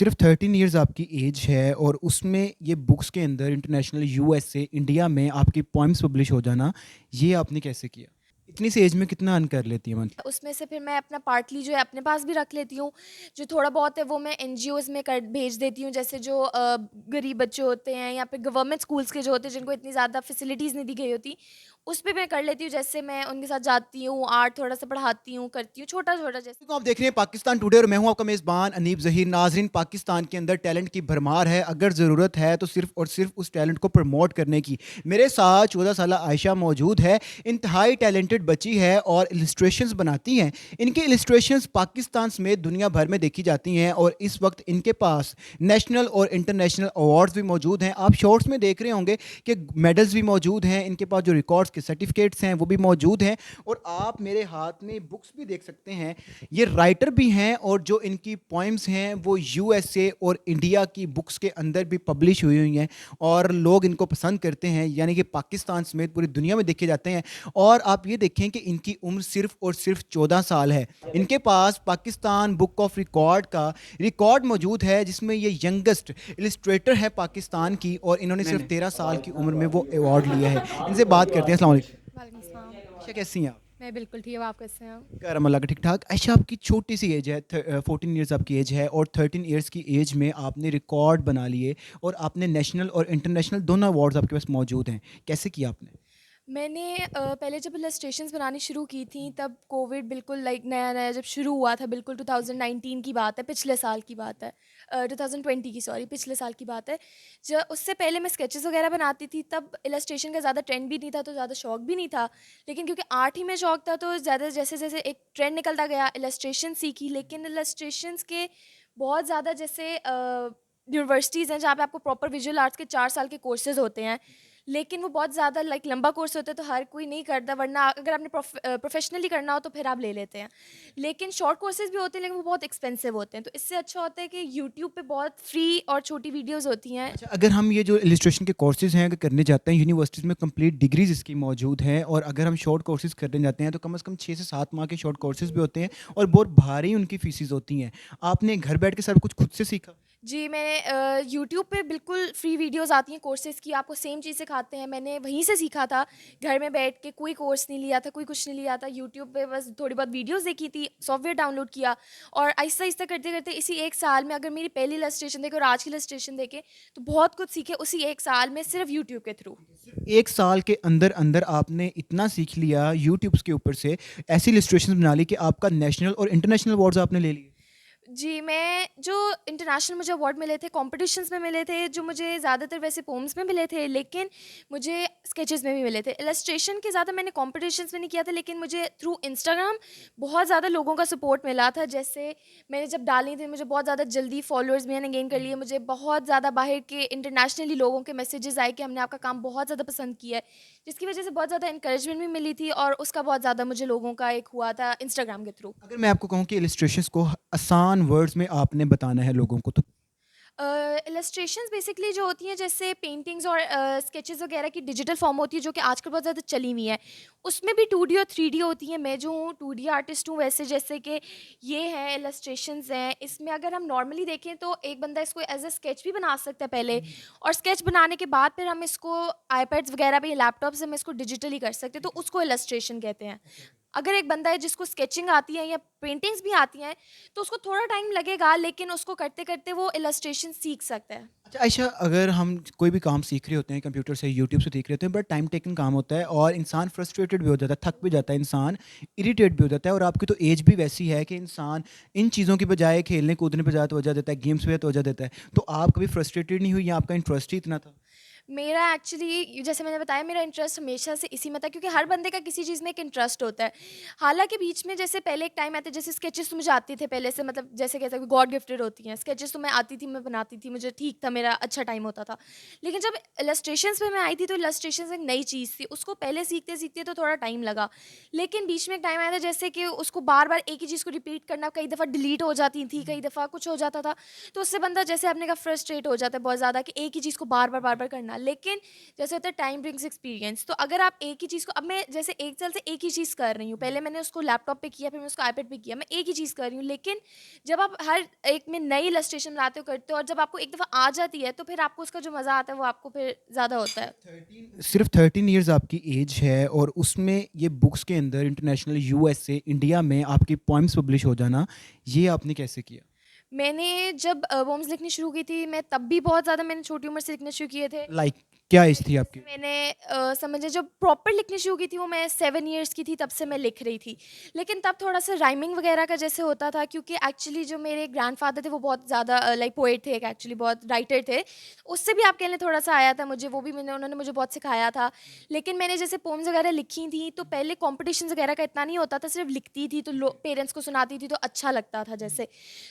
सिर्फ 13 इयर्स आपकी एज है और उसमें ये बुक्स के अंदर इंटरनेशनल यूएसए इंडिया में आपकी पोएम्स पब्लिश हो जाना, ये आपने कैसे किया? इतनी सी एज में कितना अर्न कर लेती है मंथली? उसमें से फिर मैं अपना पार्टली जो है अपने पास भी रख लेती हूँ। जो थोड़ा बहुत है वो मैं एनजीओज़ में कर भेज देती हूँ। जैसे जो गरीब बच्चे होते हैं या फिर गवर्नमेंट स्कूल्स के जो होते हैं जिनको इतनी ज़्यादा फैसिलिटीज़ नहीं दी गई होती, उस पे मैं कर लेती हूँ। जैसे मैं उनके साथ जाती हूँ, आर्ट थोड़ा-सा पढ़ाती हूँ, करती हूँ, छोटा-छोटा जैसे। तो आप देख रहे हैं पाकिस्तान टुडे और मैं हूं आपका मेज़बान अनीब ज़हीर। नाज़रीन, पाकिस्तान के अंदर टैलेंट की भरमार है। अगर ज़रूरत है तो सिर्फ़ और सिर्फ़ उस टैलेंट को प्रमोट करने की। मेरे साथ 14 साला आयशा मौजूद है। इंतहाई टैलेंटेड बच्ची है और इलस्ट्रेशंस बनाती हैं। इनकी इलस्ट्रेशंस पाकिस्तान समेत दुनिया भर में देखी जाती हैं और इस वक्त इनके पास नेशनल और इंटरनेशनल अवार्ड्स भी मौजूद हैं। आप शॉर्ट्स में देख रहे होंगे कि मेडल्स भी मौजूद हैं। इनके पास जो रिकॉर्ड्स के सर्टिफिकेट्स हैं वो भी मौजूद हैं और आप मेरे हाथ में बुक्स भी देख सकते हैं। ये राइटर भी हैं और जो इनकी पोइम्स हैं वो यूएसए और इंडिया की बुक्स के अंदर भी पब्लिश हुई हुई हैं और लोग इनको पसंद करते हैं, यानी कि पाकिस्तान समेत पूरी दुनिया में देखे जाते हैं। और आप ये देखें कि इनकी उम्र सिर्फ और सिर्फ 14 साल है। इनके पास पाकिस्तान बुक ऑफ रिकॉर्ड का रिकॉर्ड मौजूद है जिसमें ये यंगेस्ट इलस्ट्रेटर है पाकिस्तान की और इन्होंने सिर्फ 13 साल की उम्र में वो अवार्ड लिया है। इनसे बात करते हैं। अस्सलाम वालेकुम। वालेकुम सलाम। अच्छा, कैसी हैं आप? मैं बिल्कुल ठीक हूँ, आप कैसे हैं? करम अल्लाह का ठीक-ठाक। अच्छा, आपकी छोटी-सी एज है, 14 इयर्स आपकी एज है और 13 इयर्स की एज में आपने रिकॉर्ड बना लिए और आपने नेशनल और इंटरनेशनल दोनों अवार्ड्स आपके पास मौजूद हैं। कैसे किया आपने? मैंने पहले जब इलस्ट्रेशंस बनानी शुरू की थी तब कोविड बिल्कुल लाइक नया-नया जब शुरू हुआ था, बिल्कुल 2019 की बात है, पिछले साल की बात है। 2020 की, सॉरी, पिछले साल की बात है। ज उससे पहले मैं स्केचेस वगैरह बनाती थी, तब इलस्ट्रेशन का ज़्यादा ट्रेंड भी नहीं था, तो ज़्यादा शौक भी नहीं था। लेकिन क्योंकि आर्ट ही में शौक था तो ज़्यादा जैसे-जैसे एक ट्रेंड निकलता गया, इलस्ट्रेशन सीखी। लेकिन इलस्ट्रेशंस के बहुत ज़्यादा जैसे यूनिवर्सिटीज़ हैं जहाँ पे आपको प्रॉपर विजुअल आर्ट्स के 4 साल के कोर्सेज़ होते हैं। लेकिन वो बहुत ज़्यादा लाइक लंबा कोर्स होता है तो हर कोई नहीं करता, वरना अगर आपने प्रोफेशनली करना हो तो फिर आप ले लेते हैं। लेकिन शॉर्ट कोर्सेज़ भी होते हैं लेकिन वो बहुत एक्सपेंसिव होते हैं। तो इससे अच्छा होता है कि यूट्यूब पे बहुत फ्री और छोटी वीडियोज़ होती हैं। अच्छा, अगर हम ये जो इलस्ट्रेशन के कोर्सेज़ हैं अगर करने जाते हैं यूनिवर्सिटीज़ में, कंप्लीट डिग्रीज़ इसकी मौजूद हैं और अगर हम शॉर्ट कोर्सेज़ करने जाते हैं तो कम से कम 6 से 7 माह के शॉर्ट कोर्सेज़ भी होते हैं और बहुत भारी उनकी फ़ीसेस होती हैं। आपने घर बैठ के सब कुछ खुद से सीखा? जी, मैंने यूट्यूब पे बिल्कुल फ्री वीडियोज़ आती हैं कोर्सेज़ की, आपको सेम चीज़ सिखाते हैं। मैंने वहीं से सीखा था, घर में बैठ के, कोई कोर्स नहीं लिया था, कोई कुछ नहीं लिया था। यूट्यूब पे बस थोड़ी बहुत वीडियोज़ देखी थी, सॉफ्टवेयर डाउनलोड किया और आहिस्ता-आहिस्ता करते-करते इसी 1 साल में अगर मेरी पहली इलस्ट्रेशन देखें और आज की इलस्ट्रेशन देखें, तो बहुत कुछ सीखे उसी 1 साल में सिर्फ़ यूट्यूब के थ्रू। सिर्फ 1 साल के अंदर-अंदर आपने इतना सीख लिया यूट्यूब्स के ऊपर से, ऐसी इलस्ट्रेशंस बना ली कि आपका नेशनल और इंटरनेशनल अवार्ड्स आपने ले लिए। जी, मैं जो इंटरनेशनल मुझे अवार्ड मिले थे, कॉम्पिटिशन्स में मिले थे, जो मुझे ज़्यादातर वैसे पोएम्स में मिले थे, लेकिन मुझे स्केचेस में भी मिले थे। इलस्ट्रेशन के ज़्यादा मैंने कॉम्पिटिशन्स में नहीं किया था, लेकिन मुझे थ्रू इंस्टाग्राम बहुत ज़्यादा लोगों का सपोर्ट मिला था। जैसे मैंने जब डाली थी, मुझे बहुत ज़्यादा जल्दी फॉलोअर्स भी मैंने गेन कर लिए। मुझे बहुत ज़्यादा बाहर के इंटरनेशनली लोगों के मैसेजेस आए कि हमने आपका काम बहुत ज़्यादा पसंद किया है, जिसकी वजह से बहुत ज़्यादा एनकरेजमेंट भी मिली थी और उसका बहुत ज़्यादा मुझे लोगों का एक हुआ था इंस्टाग्राम के थ्रू। अगर मैं आपको कहूँ कि इलस्ट्रेशंस को आसान वर्ड्स में आपने बताना है लोगों को तो? इलस्ट्रेशंस बेसिकली जो होती हैं जैसे पेंटिंग्स और स्केचेस वगैरह की डिजिटल फॉर्म होती है जो कि आजकल बहुत ज़्यादा चली हुई है। उसमें भी 2D और 3D होती हैं। मैं जो हूँ 2D आर्टिस्ट हूँ, वैसे जैसे कि ये हैं इलस्ट्रेशंस हैं। इसमें अगर हम नॉर्मली देखें तो एक बंदा इसको एज अ स्केच भी बना सकता है पहले, और स्केच बनाने के बाद फिर हम इसको आईपैड्स वगैरह पे, लैपटॉप से हम इसको डिजिटली कर सकते हैं, तो उसको इलस्ट्रेशन कहते हैं। अगर एक बंदा है जिसको स्केचिंग आती है या पेंटिंग्स भी आती हैं, तो उसको थोड़ा टाइम लगेगा, लेकिन उसको करते-करते वो इलस्ट्रेशन सीख सकता है। अच्छा आयशा, अगर हम कोई भी काम सीख रहे होते हैं कंप्यूटर से, यूट्यूब से सीख रहे होते हैं, बड़ा टाइम टेकिंग काम होता है और इंसान फ्रस्ट्रेटेड भी हो जाता है, थक भी जाता है इंसान, इरिटेट भी हो जाता है और आपकी तो एज भी वैसी है कि इंसान इन चीज़ों की बजाय खेलने कूदने पर ज़्यादा तवज्जो देता है, गेम्स पे तवज्जो देता है। तो आप कभी फ्रस्ट्रेटेड नहीं हुई या आपका इंटरेस्ट ही इतना था? मेरा एक्चुअली जैसे मैंने बताया, मेरा इंटरेस्ट हमेशा से इसी में था, क्योंकि हर बंदे का किसी चीज़ में एक इंटरेस्ट होता है। हालाँकि बीच में जैसे पहले एक टाइम आता है, जैसे स्केचेस तो मुझे आते थे पहले से, मतलब जैसे कहते हैं गॉड गिफ्टेड होती हैं। स्केचेस तो मैं आती थी, मैं बनाती थी, मुझे ठीक था, मेरा अच्छा टाइम होता था। लेकिन जब इलस्ट्रेशंस में मैं आई थी तो इलस्ट्रेशंस एक नई चीज़ थी। उसको पहले सीखते-सीखते तो थोड़ा टाइम लगा। लेकिन बीच में एक टाइम आया था जैसे कि उसको बार-बार एक ही चीज़ को रिपीट करना, कई दफ़ा डिलीट हो जाती थी, कई दफ़ा कुछ हो जाता था। तो उससे बंदा, जैसे आपने कहा, फ्रस्ट्रेट हो जाता है बहुत ज़्यादा कि एक ही चीज़ को बार-बार, बार-बार करना। लेकिन जैसे होता है टाइम ब्रिंग्स एक्सपीरियंस, तो अगर आप एक ही चीज़ को, अब मैं जैसे 1 साल से एक ही चीज़ कर रही हूँ, पहले मैंने उसको लैपटॉप पे किया, फिर मैं उसको आईपैड पे किया, मैं एक ही चीज़ कर रही हूँ, लेकिन जब आप हर एक में नई इलस्ट्रेशन बनाते हो, करते हो, और जब आपको एक दफ़ा आ जाती है, तो फिर आपको उसका जो मज़ा आता है वो आपको फिर ज़्यादा होता है। सिर्फ 13 इयर्स आपकी एज है और उसमें ये बुक्स के अंदर इंटरनेशनल यूएसए इंडिया में आपकी पोएम्स पब्लिश हो जाना, ये आपने कैसे किया? मैंने जब पोएम्स लिखनी शुरू की थी, मैं तब भी बहुत ज़्यादा मैंने छोटी उम्र से लिखने शुरू किए थे। लाइक क्या एज थी जैसे आपकी? मैंने समझिए जब प्रॉपर लिखनी शुरू की थी वो मैं 7 इयर्स की थी, तब से मैं लिख रही थी। लेकिन तब थोड़ा-सा राइमिंग वगैरह का जैसे होता था, क्योंकि एक्चुअली जो मेरे ग्रैंडफ़ादर थे वो बहुत ज़्यादा लाइक पोएट थे, एक एक्चुअली बहुत राइटर थे। उससे भी आप कह लें थोड़ा-सा आया था मुझे, वो भी मैंने उन्होंने मुझे बहुत सिखाया था। लेकिन मैंने जैसे पोएम्स वगैरह लिखी थी, तो पहले कॉम्पिटिशन्स वगैरह का इतना नहीं होता था, सिर्फ़ लिखती थी तो लो पेरेंट्स को सुनाती थी तो अच्छा लगता था जैसे।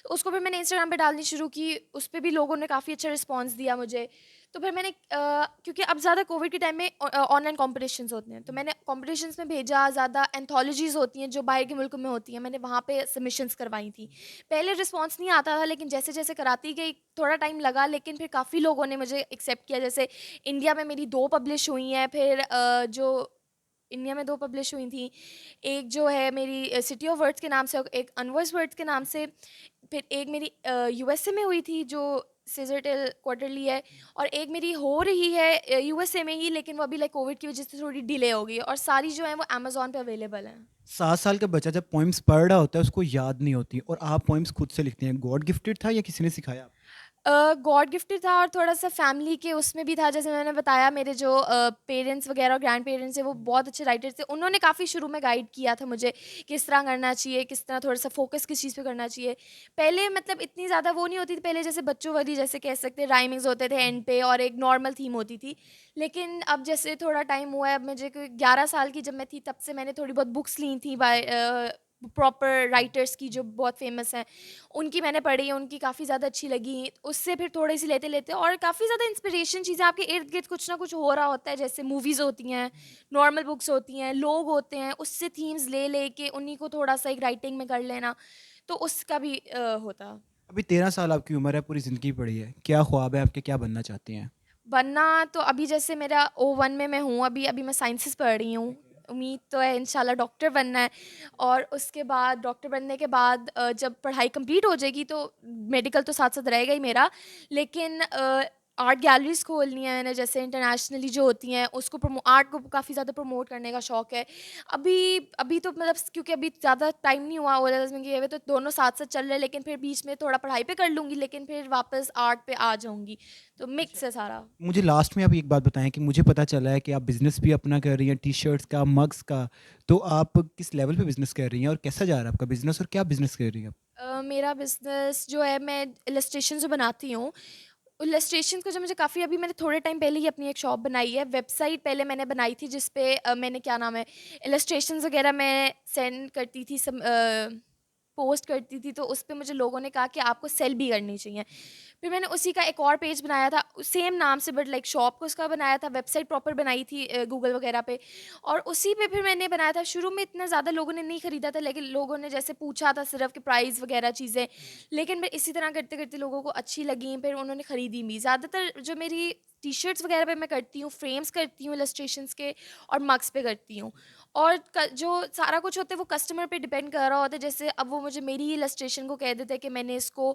उसको फिर मैंने इंस्टाग्राम पे डालनी शुरू की, उस पे भी लोगों ने काफ़ी अच्छा रिस्पॉन्स दिया मुझे। तो फिर मैंने क्योंकि अब ज़्यादा कोविड के टाइम में ऑनलाइन कॉम्पिटिशन्स होते हैं, तो मैंने कॉम्पिटिशन्स में भेजा, ज़्यादा एंथोलॉजीज़ होती हैं जो बाहर के मुल्कों में होती हैं, मैंने वहाँ पे सबमिशंस करवाई थी। पहले रिस्पॉन्स नहीं आता था, लेकिन जैसे-जैसे कराती गई थोड़ा टाइम लगा, लेकिन फिर काफ़ी लोगों ने मुझे एक्सेप्ट किया। जैसे इंडिया में मेरी 2 पब्लिश हुई हैं, फिर जो इंडिया में 2 पब्लिश हुई थी। एक जो है मेरी सिटी ऑफ वर्ड्स के नाम से, और एक अनवर्स वर्ड्स के नाम से। फिर एक मेरी यूएसए में हुई थी जो सिज़रटेल क्वार्टरली है, और एक मेरी हो रही है यूएसए में ही, लेकिन वो अभी लाइक कोविड की वजह से थोड़ी डिले हो गई है, और सारी जो हैं वो अमेज़न पे अवेलेबल हैं। 7 साल का बच्चा जब पोएम्स पढ़ रहा होता है उसको याद नहीं होती और आप पोएम्स खुद से लिखती हैं। गॉड गिफ्टेड था या किसी ने सिखाया आपको? गॉड गिफ्टेड था, और थोड़ा-सा फैमिली के उसमें भी था। जैसे मैंने बताया, मेरे जो पेरेंट्स वगैरह और ग्रैंड पेरेंट्स हैं वो बहुत अच्छे राइटर थे। उन्होंने काफ़ी शुरू में गाइड किया था मुझे, किस तरह करना चाहिए, किस तरह थोड़ा-सा फ़ोकस किस चीज़ पे करना चाहिए। पहले मतलब इतनी ज़्यादा वो नहीं होती थी, पहले जैसे बच्चों वाली जैसे कह सकते हैं राइमिंग्स होते थे एंड पे, और एक नॉर्मल थीम होती थी। लेकिन अब जैसे थोड़ा टाइम हुआ है, अब मुझे कोई 11 साल की जब मैं थी, तब से मैंने थोड़ी बहुत बुक्स ली थी बाय प्रॉपर राइटर्स की जो बहुत फ़ेमस हैं। उनकी मैंने पढ़ी, उनकी काफ़ी ज़्यादा अच्छी लगी। उससे फिर थोड़ी-सी लेते-लेते, और काफ़ी ज़्यादा इंस्पिरेशन चीज़ें आपके इर्द-गिर्द कुछ ना कुछ हो रहा होता है, जैसे मूवीज़ होती हैं, नॉर्मल बुक्स होती हैं, लोग होते हैं, उससे थीम्स ले के उन्हीं को थोड़ा-सा एक राइटिंग में कर लेना, तो उसका भी होता। अभी 13 साल आपकी उम्र है, पूरी ज़िंदगी पड़ी है। क्या ख्वाब है आपके, क्या बनना चाहती हैं? बनना तो अभी जैसे मेरा O1 में मैं हूँ, अभी अभी मैं साइंसेज़ पढ़ रही हूँ। उम्मीद तो है इंशाल्लाह डॉक्टर बनना है, और उसके बाद डॉक्टर बनने के बाद जब पढ़ाई कंप्लीट हो जाएगी तो मेडिकल तो साथ-साथ रहेगा ही मेरा, लेकिन आर्ट गैलरीज़ खोलनी है मैंने, जैसे इंटरनेशनली जो होती हैं, उसको आर्ट को काफ़ी ज़्यादा प्रमोट करने का शौक है। अभी अभी तो मतलब क्योंकि अभी ज़्यादा टाइम नहीं हुआ O-लेवल्स में किए हुए, तो दोनों साथ-साथ चल रहे हैं, लेकिन फिर बीच में थोड़ा पढ़ाई पे कर लूँगी, लेकिन फिर वापस आर्ट पे आ जाऊँगी। तो अच्छा, मिक्स है सारा। मुझे लास्ट में आप एक बात बताएँ कि मुझे पता चला है कि आप बिज़नेस भी अपना कर रही हैं, टी-शर्ट्स का, मग्स का। तो आप किस लेवल पे बिज़नेस कर रही हैं और कैसा जा रहा है आपका बिज़नेस और क्या बिज़नेस कर रही हैं आप? मेरा बिज़नेस जो है, मैं इलस्ट्रेशन जो बनाती हूँ, इलस्ट्रेशन को जो मुझे काफ़ी, अभी मैंने थोड़े टाइम पहले ही अपनी एक शॉप बनाई है। वेबसाइट पहले मैंने बनाई थी जिस पे मैंने क्या नाम है, इलस्ट्रेशंस वगैरह मैं सेंड करती थी, पोस्ट करती थी, तो उस पे मुझे लोगों ने कहा कि आपको सेल भी करनी चाहिए। फिर मैंने उसी का एक और पेज बनाया था सेम नाम से, बट लाइक शॉप को उसका बनाया था, वेबसाइट प्रॉपर बनाई थी गूगल वगैरह पे, और उसी पे फिर मैंने बनाया था। शुरू में इतना ज़्यादा लोगों ने नहीं खरीदा था, लेकिन लोगों ने जैसे पूछा था सिर्फ कि प्राइस वगैरह चीज़ें, लेकिन मैं इसी तरह करते करते लोगों को अच्छी लगी, फिर उन्होंने खरीदी भी। ज़्यादातर जो मेरी टी शर्ट्स वगैरह पे मैं करती हूँ, फ्रेम्स करती हूँ इलस्ट्रेशंस के, और मग्स पे करती हूँ, और जो सारा कुछ होता है वो कस्टमर पे डिपेंड कर रहा होता है। जैसे अब वो मुझे मेरी ही इलस्ट्रेशन को कह देते हैं कि मैंने इसको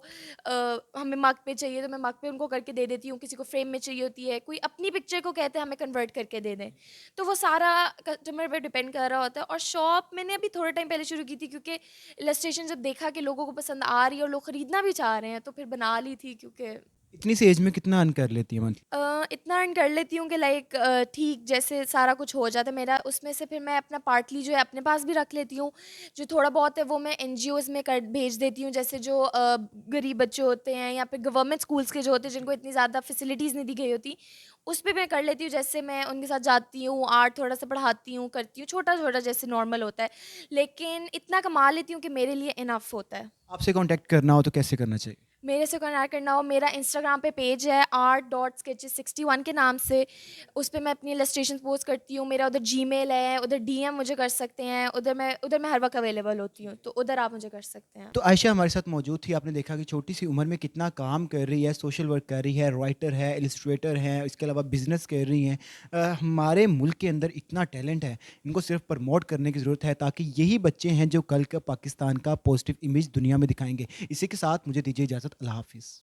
हमें मग पे चाहिए, तो मैं मग पे उनको करके दे देती हूँ। किसी को फ्रेम में चाहिए होती है, कोई अपनी पिक्चर को कहते हैं हमें कन्वर्ट करके दे दें, तो वो सारा कस्टमर पे डिपेंड कर रहा होता है। और शॉप मैंने अभी थोड़े टाइम पहले शुरू की थी, क्योंकि इलस्ट्रेशन जब देखा कि लोगों को पसंद आ रही है और लोग खरीदना भी चाह रहे हैं, तो फिर बना ली थी। क्योंकि इतनी सी एज में कितना अर्न कर लेती हैं मंथली? इतना अर्न कर लेती हूँ कि लाइक ठीक जैसे सारा कुछ हो जाता है मेरा, उसमें से फिर मैं अपना पार्टली जो है अपने पास भी रख लेती हूँ। जो थोड़ा बहुत है वो मैं एनजीओज़ में कर भेज देती हूँ, जैसे जो गरीब बच्चे होते हैं, या फिर गवर्नमेंट स्कूल्स के जो होते हैं जिनको इतनी ज़्यादा फैसिलिटीज़ नहीं दी गई होती, उस पे मैं कर लेती हूँ। जैसे मैं उनके साथ जाती हूँ, आर्ट थोड़ा-सा पढ़ाती हूँ, करती हूँ, छोटा-छोटा जैसे नॉर्मल होता है। लेकिन इतना कमा लेती हूँ कि मेरे लिए इनफ होता है। आपसे कॉन्टैक्ट करना हो तो कैसे करना चाहिए? मेरे से कनेक्ट करना हो, मेरा इंस्टाग्राम पे पेज है art.sketches61 के नाम से। उस पे मैं अपनी इलस्ट्रेशंस पोस्ट करती हूँ। मेरा उधर जीमेल है, उधर डीएम मुझे कर सकते हैं। उधर मैं हर वक़्त अवेलेबल होती हूँ, तो उधर आप मुझे कर सकते हैं। तो आयशा हमारे साथ मौजूद थी। आपने देखा कि छोटी सी उम्र में कितना काम कर रही है, सोशल वर्क कर रही है, राइटर है, इलस्ट्रेटर है, इसके अलावा बिजनेस कर रही हैं। हमारे मुल्क के अंदर इतना टैलेंट है, इनको सिर्फ प्रमोट करने की ज़रूरत है, ताकि यही बच्चे हैं जो कल का पाकिस्तान का पॉजिटिव इमेज दुनिया में दिखाएंगे। इसी के साथ मुझे दीजिए इजाज़त। अल्लाह हाफिज़।